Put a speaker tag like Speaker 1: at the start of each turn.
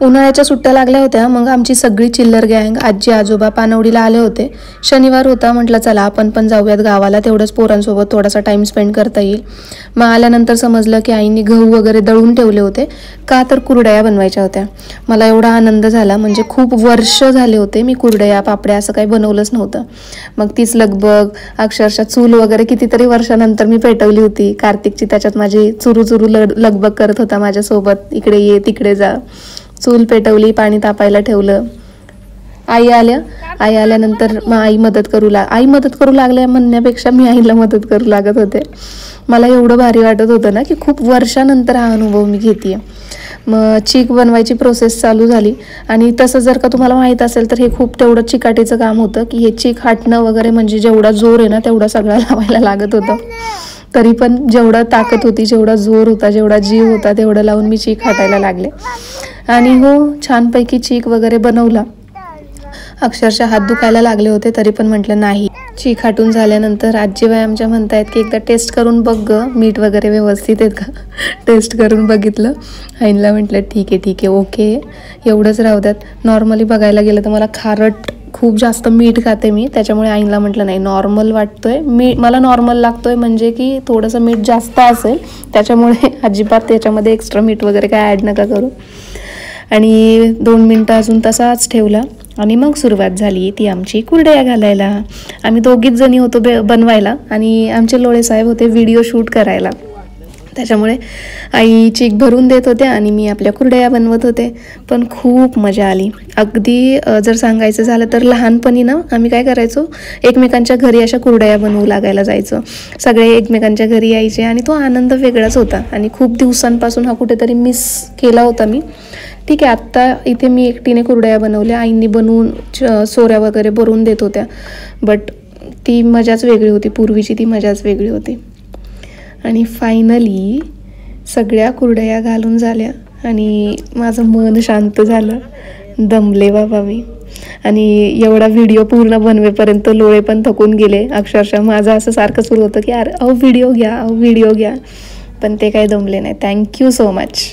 Speaker 1: उन्हाळ्याच्या सुट्ट्या लागल्या होत्या, मग आमची सगळी चिल्लर गँग आजी आजोबा पानवडीला आले होते. शनिवार होता, म्हटलं चला आपण पण जाऊयात गावाला, तेवढंच पोरांसोबत थोडासा टाईम स्पेंड करता येईल. मग आल्यानंतर समजलं की आईने गहू वगैरे दळून ठेवले होते, का तर कुरडया बनवायच्या होत्या. मला एवढा आनंद झाला, म्हणजे खूप वर्ष झाले होते मी कुरडया पापड्या असं काही बनवलंच नव्हतं. मग तीच लगबग, अक्षरशः चूल वगैरे कितीतरी वर्षानंतर मी पेटवली होती. कार्तिकची त्याच्यात माझी चुरू चुरू लगबग करत होता माझ्यासोबत, इकडे ये तिकडे जा. चूल पेटवली, पाणी तापायला ठेवलं. आई आल्यानंतर मग आई मदत करू लागल्या म्हणण्यापेक्षा मी आईला मदत करू लागत होते. मला एवढं भारी वाटत होतं ना की खूप वर्षानंतर हा अनुभव मी घेते. मग चीक बनवायची प्रोसेस चालू झाली. आणि तसं जर का तुम्हाला माहीत असेल तर हे खूप तेवढं चिकाटीचं काम होतं की हे चीक हाटणं वगैरे, म्हणजे जेवढा जोर आहे ना तेवढा सगळा लावायला लागत होतं. तरी पण जेवढं ताकद होती, जेवढा जोर होता, जेवढा जीव होता, तेवढं लावून मी चीक हाटायला लागले. आणि हो, छानपैकी चीक वगैरे बनवला. अक्षरशः हात दुखायला लागले होते, तरी पण म्हटलं नाही. चीक हाटून झाल्यानंतर आजीबाई आमच्या म्हणतायत की एकदा टेस्ट करून बघ ग, मीठ वगैरे व्यवस्थित आहेत का. टेस्ट करून बघितलं. आईला म्हटलं ठीक आहे ओके, एवढंच राहू द्यात. नॉर्मली बघायला गेलं तर मला खारट खूप जास्त मीठ खाते मी, त्याच्यामुळे आईला म्हटलं नाही, नॉर्मल वाटतोय मला नॉर्मल लागतोय, म्हणजे की थोडंसं मीठ जास्त असेल, त्याच्यामुळे अजिबात त्याच्यामध्ये एक्स्ट्रा मीठ वगैरे काय ॲड नका करू. आणि 2 मिनटं अजून तसाच ठेवला. आणि मग सुरुवात झाली ती आमची कुरडया घालायला. आम्ही 2घीच जणी होतो बनवायला, आणि आमचे लोळे साहेब होते व्हिडिओ शूट करायला. त्याच्यामुळे आई चीक भरून देत होत्या आणि मी आपल्या कुरडया बनवत होते. पण खूप मजा आली. अगदी जर सांगायचं झालं तर लहानपणी ना आम्ही काय करायचो, एकमेकांच्या घरी अशा कुरडया बनवू लागायला जायचो. सगळे एकमेकांच्या घरी यायचे आणि तो आनंद वेगळाच होता. आणि खूप दिवसांपासून हा कुठेतरी मिस केला होता मी. ठीक आहे, आत्ता इथे मी एकटीने कुरडया बनवल्या, आईंनी बनवून सोऱ्या वगैरे भरून देत होत्या. बट ती मजाच वेगळी होती, पूर्वीची ती मजाच वेगळी होती. आणि फायनली सगळ्या कुरडया घालून झाल्या आणि माझं मन शांत झालं. दमले बाबा मी. आणि एवढा व्हिडिओ पूर्ण बनवेपर्यंत लोळे पण थकून गेले. अक्षरशः माझं असं सारखं सुरू होतं की यार व्हिडिओ घ्या. पण ते काही दमले नाही. Thank you so much.